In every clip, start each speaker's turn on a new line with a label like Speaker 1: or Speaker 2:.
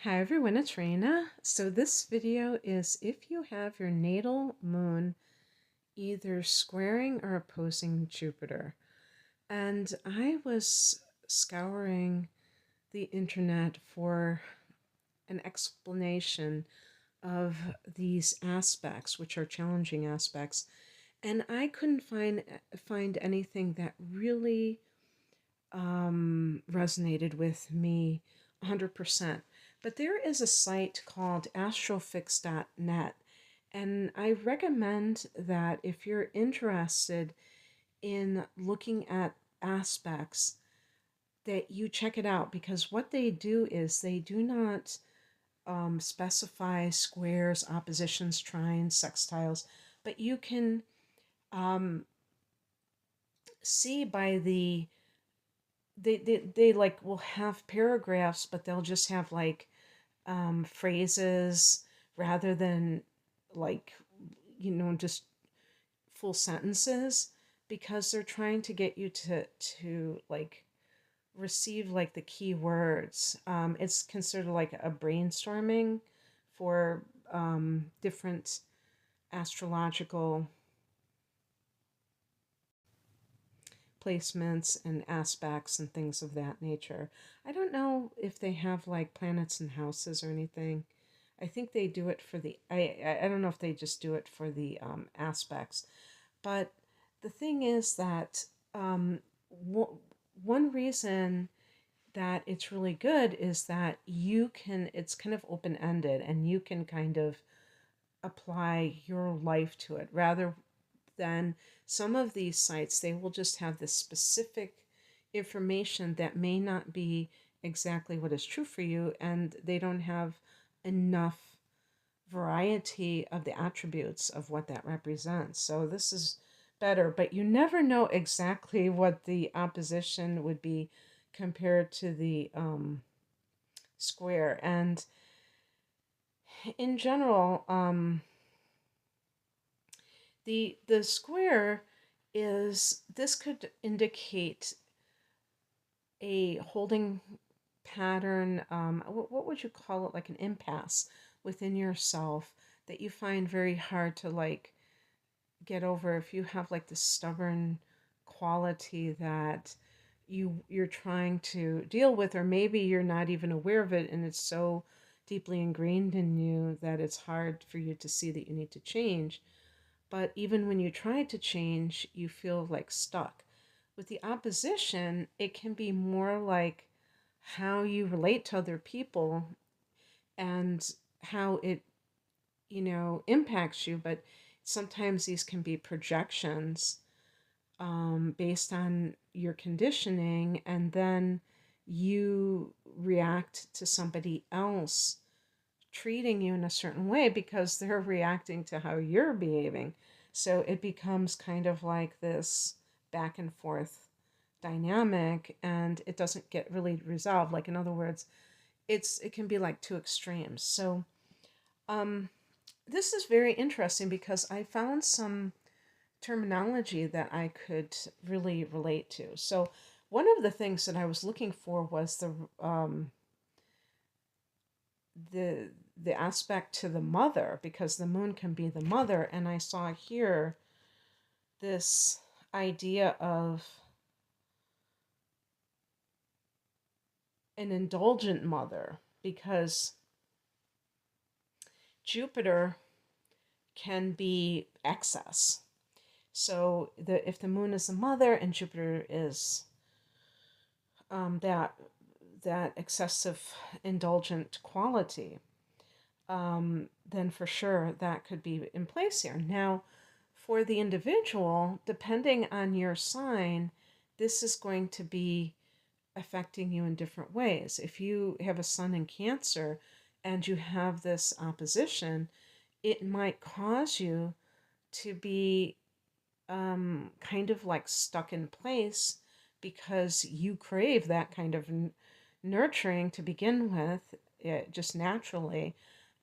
Speaker 1: Hi everyone, it's Raina. So this video is if you have your natal moon either squaring or opposing Jupiter. And I was scouring the internet for an explanation of these aspects, which are challenging aspects, and I couldn't find anything that really resonated with me 100%. But there is a site called astrofix.net, and I recommend that if you're interested in looking at aspects, that you check it out because what they do is they do not specify squares, oppositions, trines, sextiles, but you can um, see by they like will have paragraphs, but they'll just have like phrases rather than like just full sentences because they're trying to get you to like receive like the key words. It's considered like a brainstorming for different astrological placements and aspects and things of that nature. I don't know if they have like planets and houses or anything. I think they do it for the I don't know if they just do it for the aspects. But the thing is that one reason that it's really good is that it's kind of open ended and you can kind of apply your life to it rather than some of these sites. They will just have this specific information that may not be exactly what is true for you, and they don't have enough variety of the attributes of what that represents. So this is better, but you never know exactly what the opposition would be compared to the square. And in general, the square is this could indicate a holding pattern. What would you call it? Like an impasse within yourself that you find very hard to like get over if you have like this stubborn quality that you're trying to deal with, or maybe you're not even aware of it and it's so deeply ingrained in you that it's hard for you to see that you need to change. But even when you try to change, you feel like stuck. With the opposition, it can be more like how you relate to other people and how it, impacts you. But sometimes these can be projections based on your conditioning, and then you react to somebody else treating you in a certain way because they're reacting to how you're behaving. So it becomes kind of like this back and forth dynamic and it doesn't get really resolved. Like in other words, it can be like two extremes. So um this is very interesting because I found some terminology that I could really relate to. So one of the things that I was looking for was the the aspect to the mother because the moon can be the mother, and I saw here this idea of an indulgent mother because Jupiter can be excess. So if the moon is the mother and Jupiter is that excessive indulgent quality, then for sure that could be in place here. Now, for the individual, depending on your sign, this is going to be affecting you in different ways. If you have a sun in Cancer and you have this opposition, it might cause you to be kind of like stuck in place because you crave that kind of nurturing to begin with, just naturally.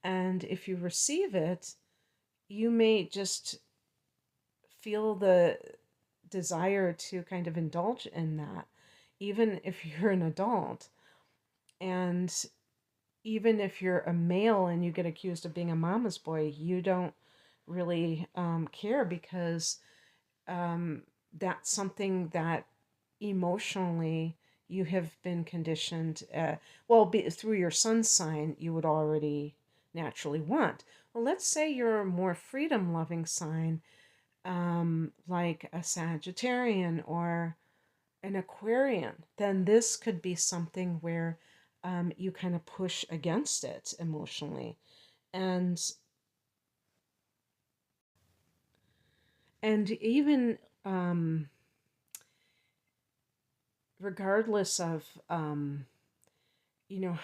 Speaker 1: And if you receive it, you may just feel the desire to kind of indulge in that, even if you're an adult. And even if you're a male and you get accused of being a mama's boy, you don't really care because um, that's something that emotionally you have been conditioned. Through your sun sign, you would already naturally want. Well, let's say you're a more freedom loving sign, like a Sagittarian or an Aquarian, then this could be something where you kind of push against it emotionally. And even regardless of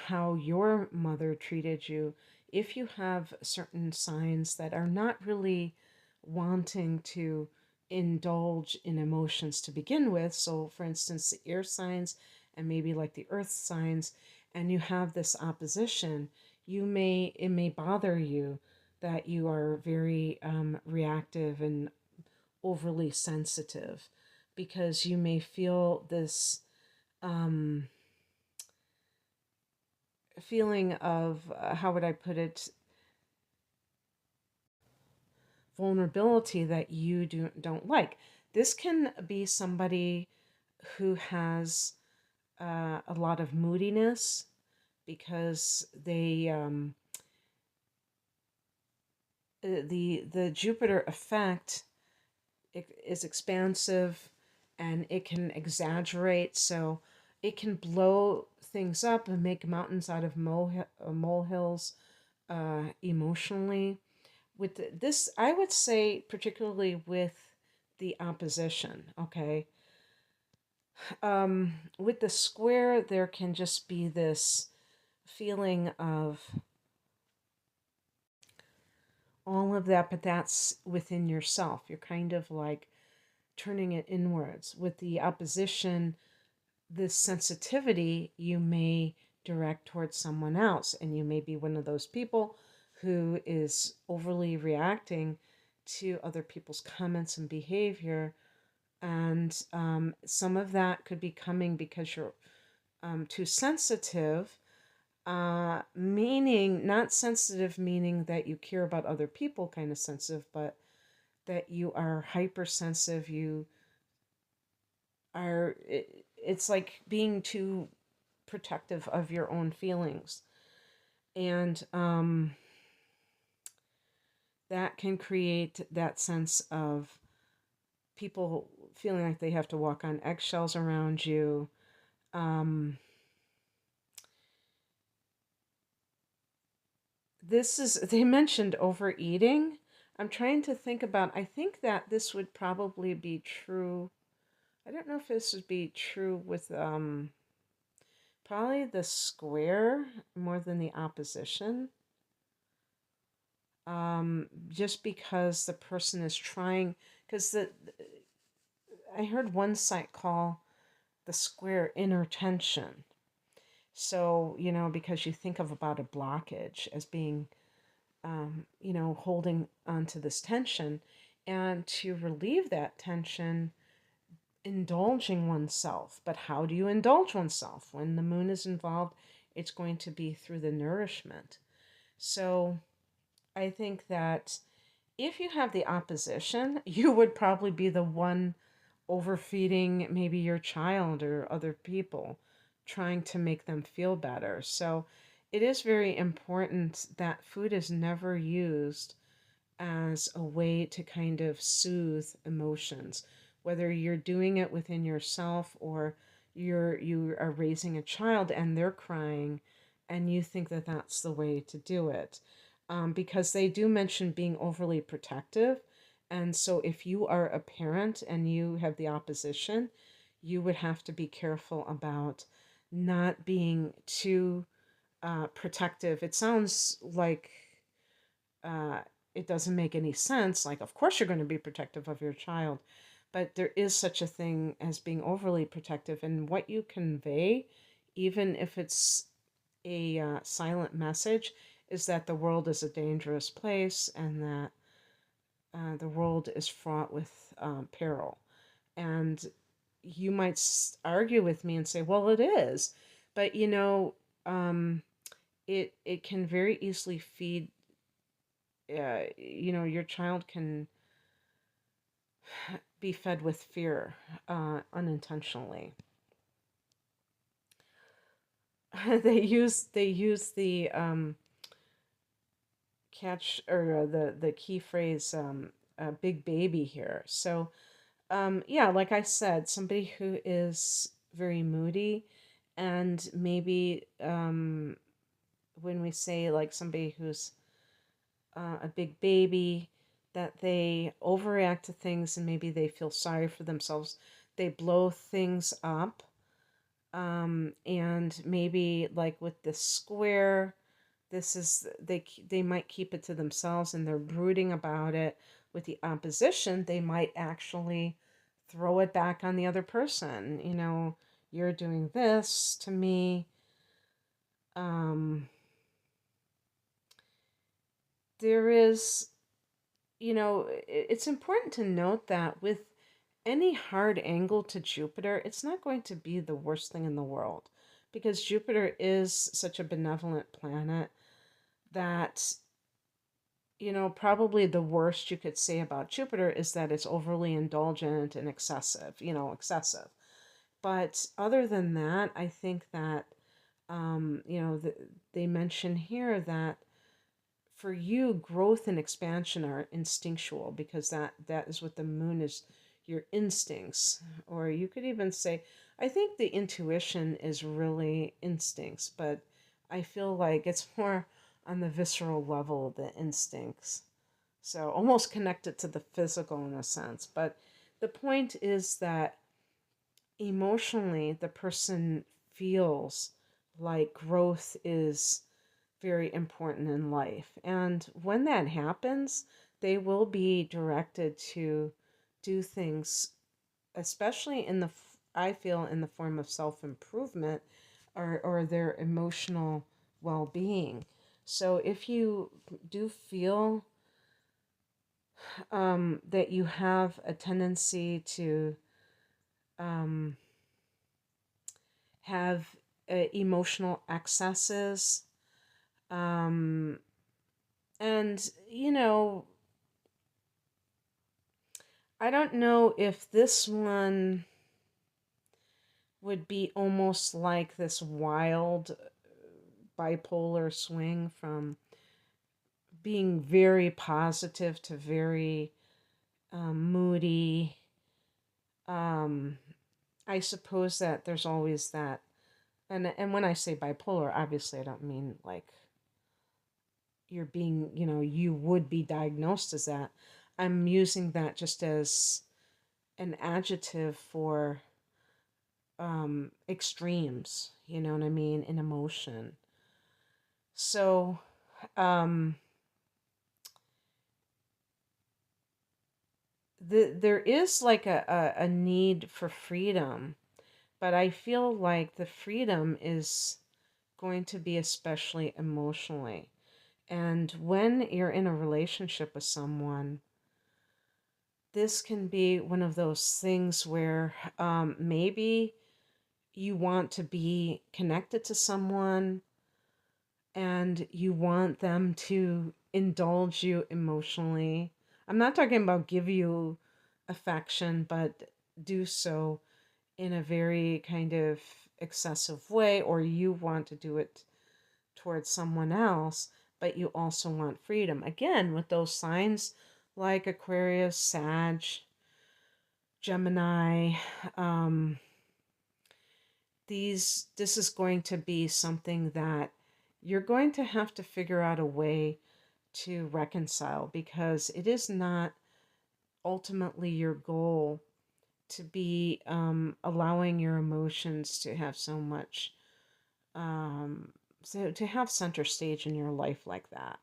Speaker 1: how your mother treated you, if you have certain signs that are not really wanting to indulge in emotions to begin with, so for instance the air signs and maybe like the earth signs, and you have this opposition, it may bother you that you are very reactive and overly sensitive, because you may feel this um, feeling of how would I put it, vulnerability that you don't like. This can be somebody who has a lot of moodiness because the Jupiter effect is expansive and it can exaggerate, so it can blow things up and make mountains out of molehills emotionally. With this, I would say, particularly with the opposition, okay? With the square, there can just be this feeling of all of that, but that's within yourself. You're kind of like turning it inwards. With the opposition, this sensitivity you may direct towards someone else, and you may be one of those people who is overly reacting to other people's comments and behavior. And some of that could be coming because you're too sensitive, meaning not sensitive, meaning that you care about other people, kind of sensitive, but that you are hypersensitive. You are, it's like being too protective of your own feelings. And that can create that sense of people feeling like they have to walk on eggshells around you. Um, they mentioned overeating. I'm trying to think about, I think that this would probably be true. I don't know if this would be true with probably the square more than the opposition. Just because the person is trying, because I heard one site call the square inner tension. So, because you think of about a blockage as being, holding onto this tension, and to relieve that tension, indulging oneself. But how do you indulge oneself? When the moon is involved, it's going to be through the nourishment. So I think that if you have the opposition, you would probably be the one overfeeding maybe your child or other people, trying to make them feel better. So it is very important that food is never used as a way to kind of soothe emotions, whether you're doing it within yourself or you are raising a child and they're crying and you think that that's the way to do it. Because they do mention being overly protective. And so if you are a parent and you have the opposition, you would have to be careful about not being too protective. It sounds like uh, it doesn't make any sense. Like, of course, you're going to be protective of your child, but there is such a thing as being overly protective. And what you convey, even if it's a silent message, is that the world is a dangerous place and that the world is fraught with peril. And you might argue with me and say, well, it is. But, um, it can very easily feed, your child can be fed with fear, unintentionally. They use the catch, or the key phrase, big baby here. So yeah, like I said, somebody who is very moody, and maybe when we say like somebody who's a big baby, that they overreact to things and maybe they feel sorry for themselves. They blow things up. And maybe like with the square, this is they might keep it to themselves and they're brooding about it. With the opposition, they might actually throw it back on the other person. You're doing this to me. Um, there is, it's important to note that with any hard angle to Jupiter, it's not going to be the worst thing in the world, because Jupiter is such a benevolent planet that, probably the worst you could say about Jupiter is that it's overly indulgent and excessive. But other than that, I think that, they mention here that for you, growth and expansion are instinctual, because that is what the moon is, your instincts. Or you could even say, I think the intuition is really instincts, but I feel like it's more on the visceral level, the instincts. So almost connected to the physical in a sense. But the point is that emotionally, the person feels like growth is very important in life. And when that happens, they will be directed to do things, especially I feel, in the form of self improvement, or their emotional well being. So if you do feel that you have a tendency to um, have emotional excesses, um, and I don't know if this one would be almost like this wild bipolar swing from being very positive to very moody. Um, I suppose that there's always that, and when I say bipolar, obviously I don't mean like you're being, you would be diagnosed as that. I'm using that just as an adjective for extremes, you know what I mean, in emotion. So, um, there is like a need for freedom, but I feel like the freedom is going to be especially emotionally. And when you're in a relationship with someone, this can be one of those things where maybe you want to be connected to someone and you want them to indulge you emotionally. I'm not talking about give you affection, but do so in a very kind of excessive way, or you want to do it towards someone else, but you also want freedom. Again, with those signs like Aquarius, Sag, Gemini, um, this is going to be something that you're going to have to figure out a way to reconcile, because it is not ultimately your goal to be allowing your emotions to have so much, so to have center stage in your life like that.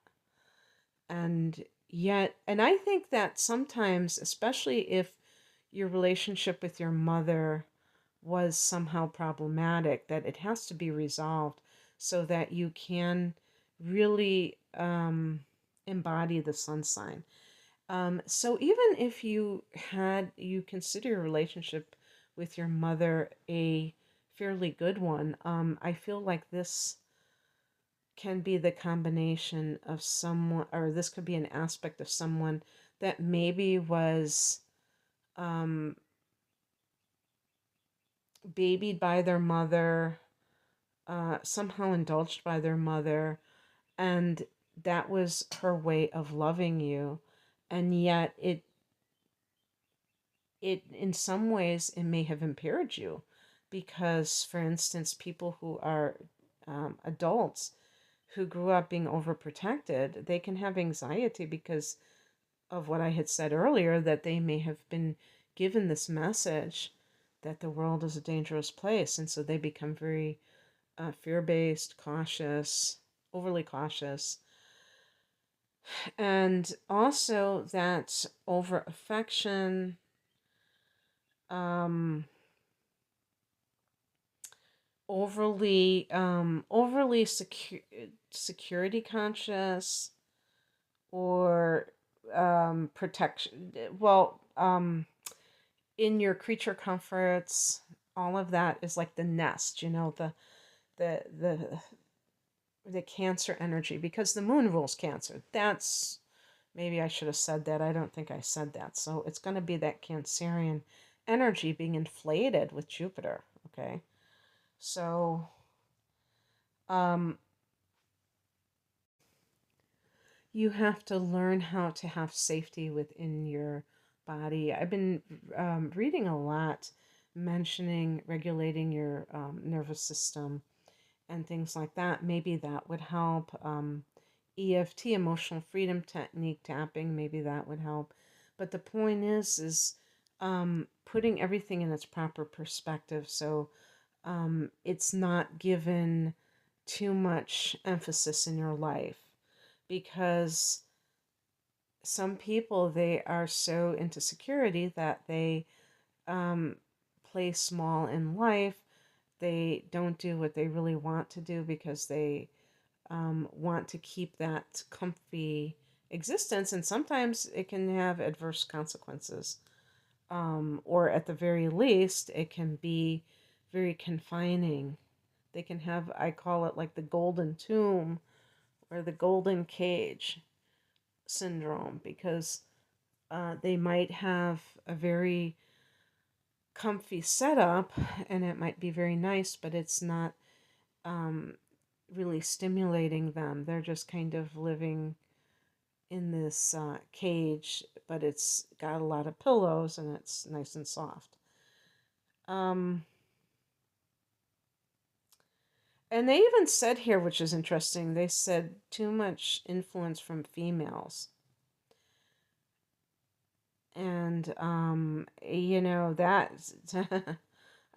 Speaker 1: And yet, and I think that sometimes, especially if your relationship with your mother was somehow problematic, that it has to be resolved so that you can really embody the sun sign. So even if you consider your relationship with your mother a fairly good one, I feel like this can be the combination of someone, or this could be an aspect of someone that maybe was um, babied by their mother, somehow indulged by their mother, and that was her way of loving you. And yet it in some ways it may have impaired you, because for instance, people who are adults who grew up being overprotected, they can have anxiety because of what I had said earlier, that they may have been given this message that the world is a dangerous place. And so they become very fear based, cautious, overly cautious. And also that over affection, um, overly security conscious, or protection. Well, in your creature comforts, all of that is like the nest, the the the Cancer energy, because the moon rules Cancer. That's, maybe I should have said that. I don't think I said that. So it's going to be that Cancerian energy being inflated with Jupiter. Okay. So um you have to learn how to have safety within your body. I've been reading a lot mentioning regulating your nervous system and things like that. Maybe that would help. EFT, emotional freedom technique tapping, maybe that would help. But the point is putting everything in its proper perspective, so it's not given too much emphasis in your life, because some people, they are so into security that they um, play small in life. They don't do what they really want to do because they want to keep that comfy existence, and sometimes it can have adverse consequences. Or at the very least, it can be very confining. They can have, I call it like the golden tomb or the golden cage syndrome, because they might have a very comfy setup and it might be very nice, but it's not um, really stimulating them. They're just kind of living in this cage, but it's got a lot of pillows and it's nice and soft. Um, and they even said here, which is interesting, they said too much influence from females. And, that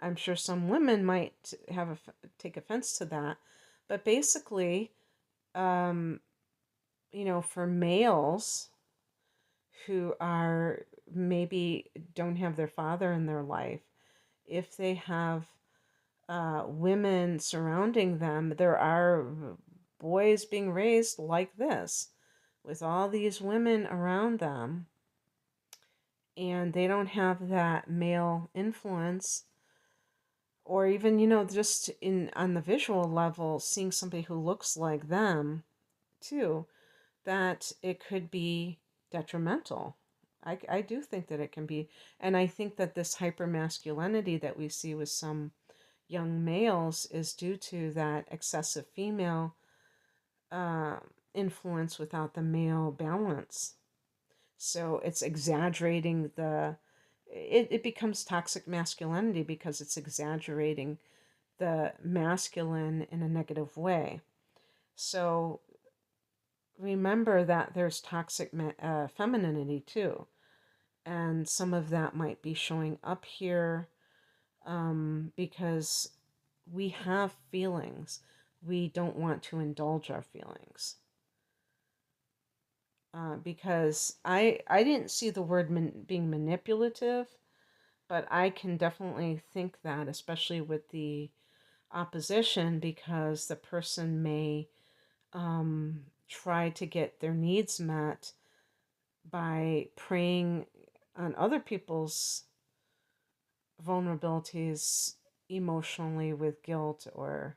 Speaker 1: I'm sure some women might take offense to that. But basically, um, for males who are maybe don't have their father in their life, if they have women surrounding them, there are boys being raised like this with all these women around them, and they don't have that male influence, or even just in on the visual level, seeing somebody who looks like them too, that it could be detrimental. I do think that it can be. And I think that this hypermasculinity that we see with some young males is due to that excessive female uh, influence without the male balance. So it's exaggerating it becomes toxic masculinity because it's exaggerating the masculine in a negative way. So remember that there's toxic femininity too. And some of that might be showing up here because we have feelings. We don't want to indulge our feelings. Because I didn't see the word being manipulative, but I can definitely think that, especially with the opposition, because the person may try to get their needs met by preying on other people's vulnerabilities emotionally with guilt or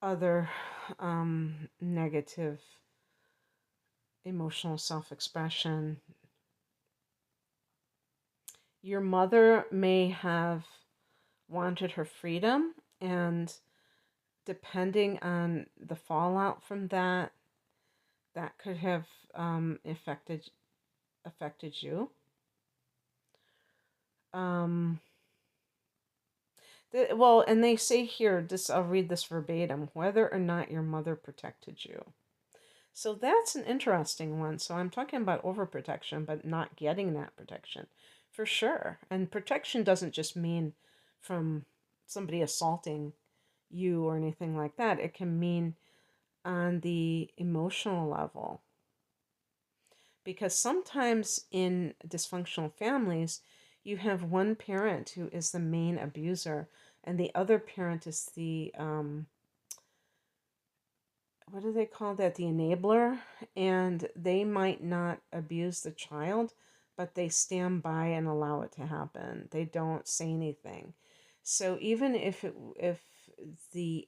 Speaker 1: other negative emotional self expression. Your mother may have wanted her freedom, and depending on the fallout from that, that could have affected you. Um, well, and they say here, this I'll read this verbatim, whether or not your mother protected you. So that's an interesting one. So I'm talking about overprotection, but not getting that protection for sure. And protection doesn't just mean from somebody assaulting you or anything like that. It can mean on the emotional level. Because sometimes in dysfunctional families, you have one parent who is the main abuser, and the other parent is the what do they call that? The enabler. And they might not abuse the child, but they stand by and allow it to happen. They don't say anything. So even the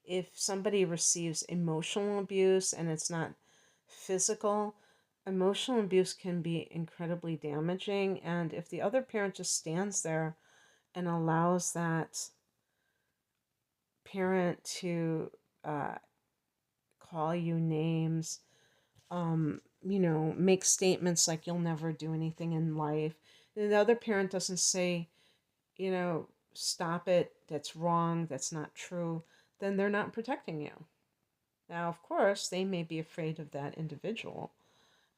Speaker 1: if somebody receives emotional abuse and it's not physical, emotional abuse can be incredibly damaging. And if the other parent just stands there and allows that parent to call you names, make statements like you'll never do anything in life, and the other parent doesn't say, stop it, that's wrong, that's not true, then they're not protecting you. Now, of course, they may be afraid of that individual,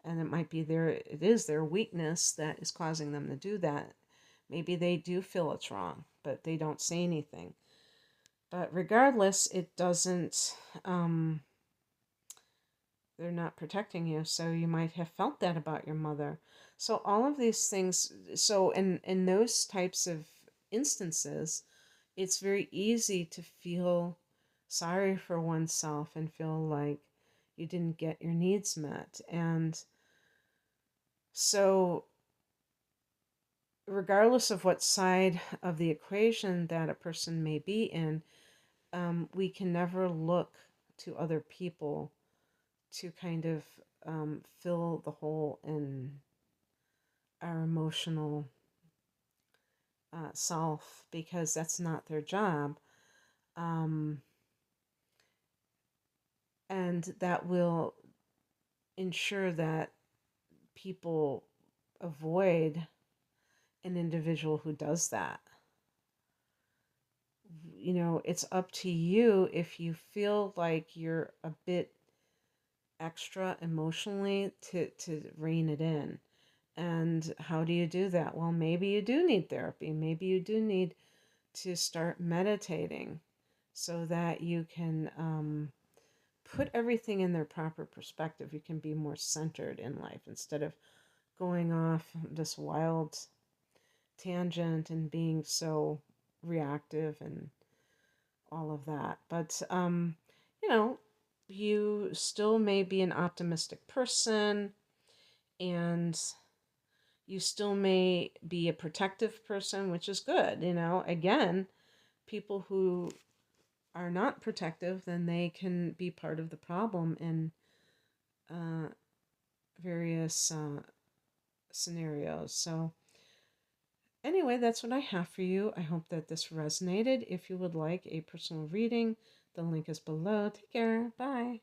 Speaker 1: and it is their weakness that is causing them to do that. Maybe they do feel it's wrong, but they don't say anything. But regardless, it doesn't, they're not protecting you. So you might have felt that about your mother. So all of these things, so in those types of instances, it's very easy to feel sorry for oneself and feel like you didn't get your needs met. And so regardless of what side of the equation that a person may be in, we can never look to other people to kind of fill the hole in our emotional self, because that's not their job. Um, and that will ensure that people avoid an individual who does that. It's up to you if you feel like you're a bit extra emotionally to rein it in. And how do you do that? Well, maybe you do need therapy. Maybe you do need to start meditating so that you can put everything in their proper perspective. You can be more centered in life instead of going off this wild tangent and being so reactive and all of that. But, you know, you still may be an optimistic person, and you still may be a protective person, which is good. Again, people who are not protective, then they can be part of the problem in uh, various scenarios. So, anyway, that's what I have for you. I hope that this resonated. If you would like a personal reading, the link is below. Take care. Bye.